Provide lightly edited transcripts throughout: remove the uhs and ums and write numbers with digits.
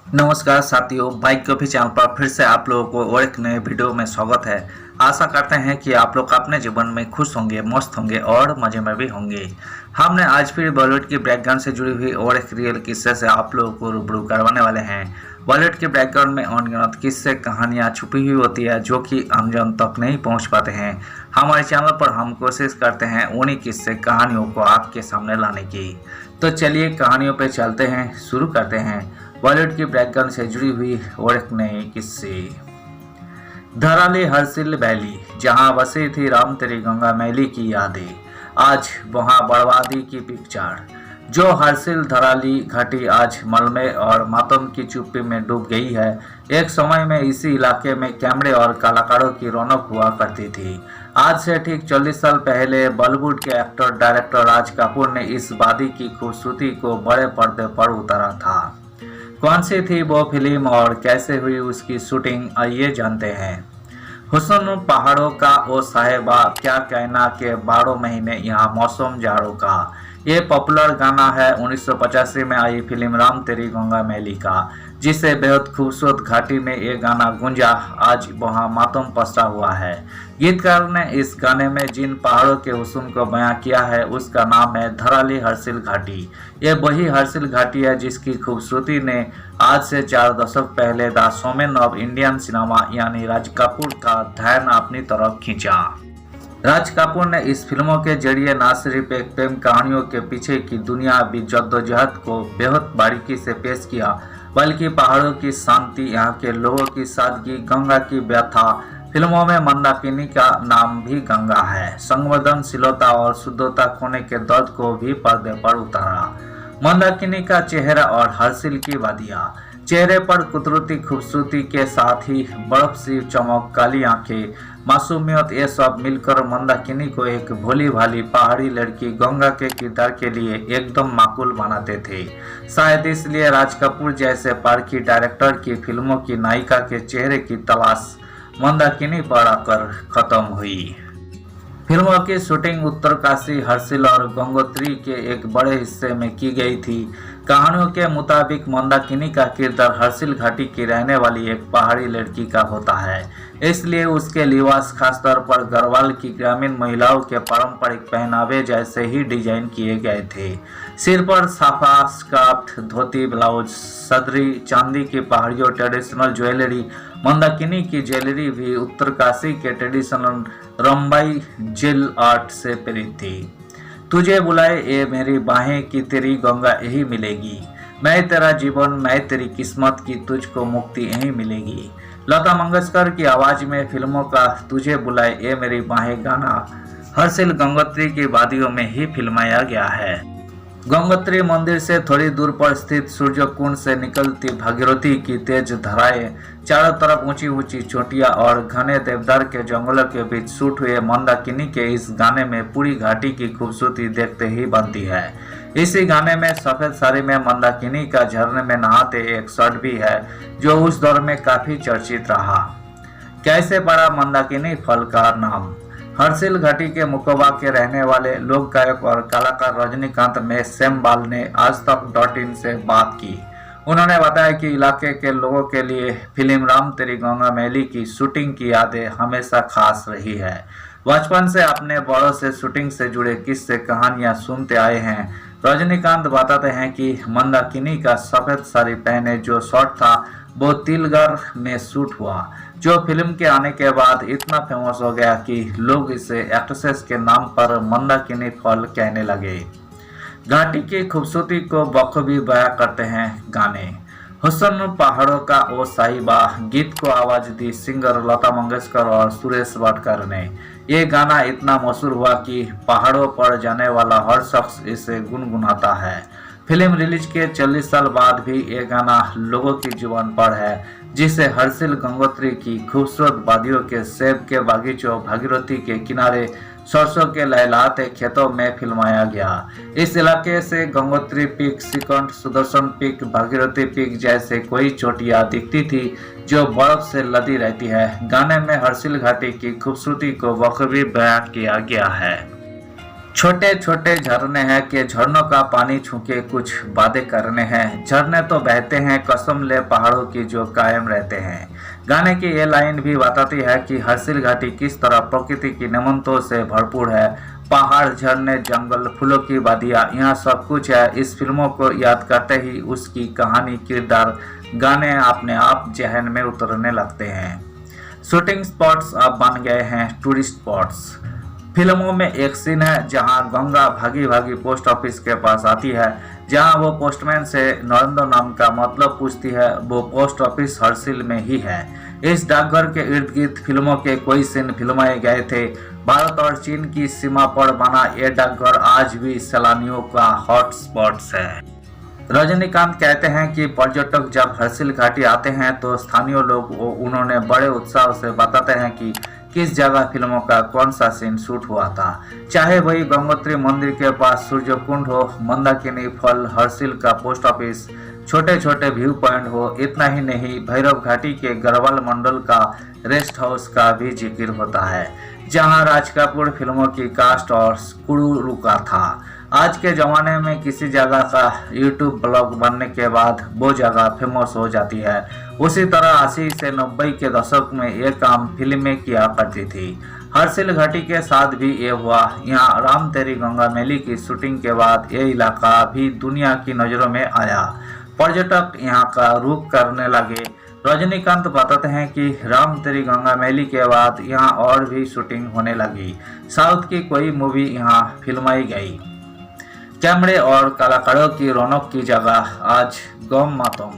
नमस्कार साथियों, bike coffee channel पर फिर से आप लोगों को और एक नए वीडियो में स्वागत है। आशा करते हैं कि आप लोग अपने जीवन में खुश होंगे, मस्त होंगे और मजे में भी होंगे। हमने आज फिर बॉलीवुड की बैकग्राउंड से जुड़ी हुई और एक रियल किस्से से आप लोगों को रूबरू करवाने वाले हैं। बॉलीवुड के बैकग्राउंड में अनगिनत किस्से कहानियाँ छुपी हुई होती है जो कि आमजन तक नहीं पहुँच पाते हैं। हमारे चैनल पर हम कोशिश करते हैं उन्हीं किस्से कहानियों को आपके सामने लाने की। तो चलिए कहानियों पर चलते हैं, शुरू करते हैं बॉलीवुड की बैकग्राउंड से जुड़ी हुई और एक नए किस्से। धराली हर्षिल वैली, जहां बसी थी राम तेरी गंगा मैली की यादें, आज वहां बर्बादी की पिक्चर। जो हर्षिल धराली घाटी आज मलबे और मातम की चुप्पी में डूब गई है। एक समय में इसी इलाके में कैमरे और कलाकारों की रौनक हुआ करती थी। आज से ठीक 40 साल पहले बॉलीवुड के एक्टर डायरेक्टर राज कपूर ने इस वादी की खूबसूरती को बड़े पर्दे पर उतारा था। कौन सी थी वो फिल्म और कैसे हुई उसकी शूटिंग, आइए जानते हैं। हुस्न पहाड़ों का ओ साहेबा, क्या कहना के 12 महीने यहाँ मौसम जाड़ों का। ये पॉपुलर गाना है 1985 में आई फिल्म राम तेरी गंगा मैली का, जिसे बेहद खूबसूरत घाटी में ये गाना गूंजा। आज वहाँ मातम पसरा हुआ है। गीतकार ने इस गाने में जिन पहाड़ों के हुस्न को बयां किया है उसका नाम है धराली हर्षिल घाटी। ये वही हर्षिल घाटी है जिसकी खूबसूरती ने आज से 4 दशक पहले the showman of Indian cinema यानी राज कपूर का ध्यान अपनी तरफ खींचा। राज कपूर ने इस फिल्मों के जरिए न सिर्फ एक प्रेम कहानियों के पीछे की दुनिया भी जद्दोजहद को बेहद बारीकी से पेश किया, बल्कि पहाड़ों की शांति, यहाँ के लोगों की सादगी, गंगा की व्यथा। फिल्मों में मंदाकिनी का नाम भी गंगा है, संवेदनशीलता और शुद्धता खोने के दर्द को भी पर्दे पर उतारा। मंदाकिनी का चेहरा और हर्षिल की वादियाँ, चेहरे पर कुदरती खूबसूरती के साथ ही बर्फ सी चमक, काली आंखें, मासूमियत, ये सब मिलकर मंदाकिनी को एक भोली भाली पहाड़ी लड़की गंगा के किरदार के लिए एकदम माकूल बनाते थे। शायद इसलिए राज कपूर जैसे पारखी डायरेक्टर की फिल्मों की नायिका के चेहरे की तलाश मंदाकिनी पर आकर खत्म हुई। फिल्मों की शूटिंग उत्तरकाशी, हर्षिल और गंगोत्री के एक बड़े हिस्से में की गई थी। कहानियों के मुताबिक मंदाकिनी का किरदार हर्षिल घाटी की रहने वाली एक पहाड़ी लड़की का होता है, इसलिए उसके लिबास खासतौर पर गढ़वाल की ग्रामीण महिलाओं के पारंपरिक पहनावे जैसे ही डिजाइन किए गए थे। सिर पर साफा, स्कार्फ, धोती, ब्लाउज, सदरी, चांदी की पहाड़ियों, ट्रेडिशनल ज्वेलरी। मंदाकिनी की ज्वेलरी भी उत्तरकाशी के ट्रेडिशनल रंबाई जेल आर्ट से प्रेरित थी। तुझे बुलाए ये मेरी बाहें कि तेरी गंगा यही मिलेगी, मैं तेरा जीवन, मैं तेरी किस्मत की, तुझको मुक्ति यही मिलेगी। लता मंगेशकर की आवाज में फिल्मों का तुझे बुलाए ये मेरी बाहें गाना हर्षिल गंगोत्री की वादियों में ही फिल्माया गया है। गंगोत्री मंदिर से थोड़ी दूर पर स्थित सूर्य कुंड से निकलती भागीरथी की तेज धाराएं, चारों तरफ ऊंची ऊंची चोटियां और घने देवदार के जंगलों के बीच शूट हुए मंदाकिनी के इस गाने में पूरी घाटी की खूबसूरती देखते ही बनती है। इसी गाने में सफेद साड़ी में मंदाकिनी का झरने में नहाते एक शॉट भी है जो उस दौर में काफी चर्चित रहा। कैसे पड़ा मंदाकिनी फल का नाम? हर्षिल घाटी के मुकोबा के रहने वाले लोक गायक और कलाकार रजनीकांत में सेमबाल ने आज तक .in से बात की। उन्होंने बताया कि इलाके के लोगों के लिए फिल्म राम तेरी गंगा मैली की शूटिंग की यादें हमेशा खास रही है। बचपन से अपने बड़ों से शूटिंग से जुड़े किस्से कहानियां सुनते आए हैं। रजनीकांत बताते हैं कि मंदाकिनी का सफेद साड़ी पहने जो शॉट था वो तिलगर में शूट हुआ, जो फिल्म के आने के बाद इतना फेमस हो गया कि लोग इसे एक्ट्रेसेस के नाम पर मंदाकिनी फॉल कहने लगे। घाटी की खूबसूरती को बखूबी बयां करते हैं गाने। हुस्न पहाड़ों का ओ साहिबा गीत को आवाज दी सिंगर लता मंगेशकर और सुरेश वाडकर ने। ये गाना इतना मशहूर हुआ कि पहाड़ों पर जाने वाला हर शख्स इसे गुनगुनाता है। फिल्म रिलीज के 40 साल बाद भी ये गाना लोगों की जुबान पर है, जिसे हर्षिल गंगोत्री की खूबसूरत वादियों के सेब के बागीचों, भागीरथी के किनारे, सरसों के लहलहाते खेतों में फिल्माया गया। इस इलाके से Gangotri peak, Sikand, Sudarshan peak, Bhagirathi peak जैसे कोई चोटियां दिखती थी जो बर्फ से लदी रहती है। गाने में हर्षिल घाटी की खूबसूरती को बखूबी बयां किया गया है। छोटे छोटे झरने हैं कि झरनों का पानी छूके कुछ बातें करने हैं। झरने तो बहते हैं कसम ले पहाड़ों की जो कायम रहते हैं। गाने की ये लाइन भी बताती है कि हर्षिल घाटी किस तरह प्रकृति की नेमंतों से भरपूर है। पहाड़, झरने, जंगल, फूलों की वादियाँ, यहाँ सब कुछ है। इस फिल्मों को याद करते ही उसकी कहानी, किरदार, गाने अपने आप जहन में उतरने लगते हैं। शूटिंग स्पॉट्स अब बन गए हैं टूरिस्ट स्पॉट्स। फिल्मों में एक सीन है जहां गंगा भागी भागी पोस्ट ऑफिस के पास आती है, जहां वो पोस्टमैन से नरेंद्र नाम का मतलब पूछती है। वो पोस्ट ऑफिस हर्षिल में ही है। इस डाकघर के इर्द गिर्द फिल्मों के कोई सीन फिल्माए गए थे। भारत और चीन की सीमा पर बना ये डाकघर आज भी सैलानियों का हॉट स्पॉट्स है। रजनीकांत कहते हैं कि पर्यटक जब हर्षिल घाटी आते हैं तो स्थानीय लोग उन्होंने बड़े उत्साह से बताते हैं कि किस जगह फिल्मों का कौन सा सीन शूट हुआ था। चाहे वही गंगोत्री मंदिर के पास सूर्य कुंड हो, मंदाकिनी फॉल, हर्षिल का पोस्ट ऑफिस, छोटे छोटे व्यू पॉइंट हो। इतना ही नहीं, भैरव घाटी के गढ़वाल मंडल का रेस्ट हाउस का भी जिक्र होता है, जहां राज कपूर फिल्मों की कास्ट और क्रू रुका था। आज के ज़माने में किसी जगह का यूट्यूब ब्लॉग बनने के बाद वो जगह फेमस हो जाती है। उसी तरह 80 से 90 के दशक में ये काम फिल्में किया करती थी। हर्षिल घाटी के साथ भी ये हुआ। यहाँ राम तेरी गंगा मैली की शूटिंग के बाद ये इलाका भी दुनिया की नज़रों में आया। पर्यटक यहाँ का रुख करने लगे। रजनीकांत बताते हैं कि राम तेरी गंगा मैली के बाद यहाँ और भी शूटिंग होने लगी। साउथ की कोई मूवी यहाँ फिल्माई गई। कैमरे और कलाकारों की रौनक की जगह आज गम मातम।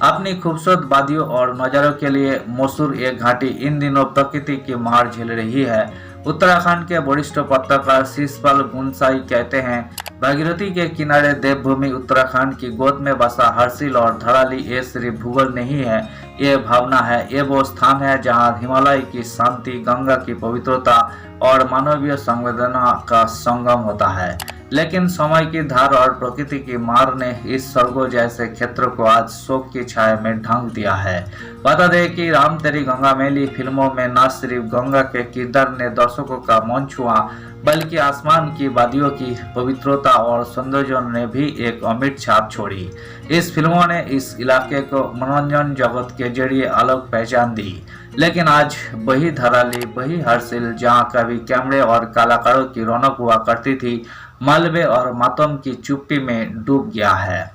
अपनी खूबसूरत वादियों और नज़ारों के लिए मशहूर ये घाटी इन दिनों प्रकृति की मार झेल रही है। उत्तराखंड के वरिष्ठ पत्रकार शिषपाल गुंसाई कहते हैं, भागीरथी के किनारे देवभूमि उत्तराखंड की गोद में बसा हर्षिल और धराली ये सिर्फ भूगोल नहीं है, ये भावना है। ये वो स्थान है जहां हिमालय की शांति, गंगा की पवित्रता और मानवीय संवेदना का संगम होता है। लेकिन समय की धार और प्रकृति की मार ने इस स्वर्गो जैसे क्षेत्र को आज शोक की छाया में ढांक दिया है। बता दें कि राम तेरी गंगा मैली फिल्मों में न सिर्फ गंगा के किरदार ने दर्शकों का मन छुआ, बल्कि आसमान की वादियों की पवित्रता और सौंदर्य ने भी एक अमिट छाप छोड़ी। इस फिल्मों ने इस इलाके को मनोरंजन जगत के जरिए अलग पहचान दी। लेकिन आज वही धराली, वही हर्षिल जहां कभी कैमरे और कलाकारों की रौनक हुआ करती थी, मलबे और मातम की चुप्पी में डूब गया है।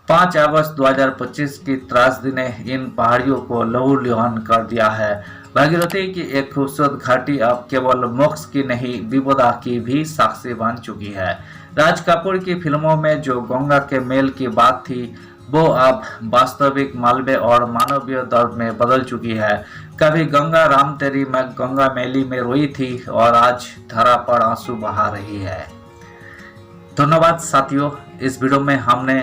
5 अगस्त 2025 की त्रासदी ने इन पहाड़ियों को लहूलुहान कर दिया है। भागीरथी की एक खूबसूरत घाटी अब केवल मोक्ष की नहीं, विपदा की भी साक्षी बन चुकी है। राज कपूर की फिल्मों में जो गंगा के मेल की बात थी, वो अब वास्तविक मालवे और मानवीय दर्द में बदल चुकी है। कभी गंगा राम तेरी में गंगा मैली में रोई थी और आज धरा पर आंसू बहा रही है। धन्यवाद साथियों। इस वीडियो में हमने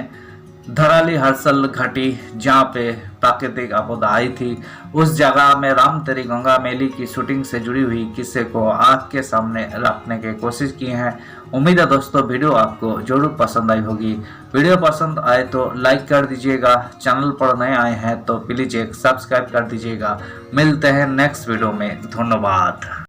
धराली हर्षिल घाटी जहाँ पे प्राकृतिक आपदा आई थी, उस जगह में राम तेरी गंगा मैली की शूटिंग से जुड़ी हुई किस्से को आँख के सामने रखने की कोशिश की है। उम्मीद है दोस्तों वीडियो आपको जरूर पसंद आई होगी। वीडियो पसंद आए तो लाइक कर दीजिएगा। चैनल पर नए आए हैं तो प्लीज एक सब्सक्राइब कर दीजिएगा। मिलते हैं नेक्स्ट वीडियो में। धन्यवाद।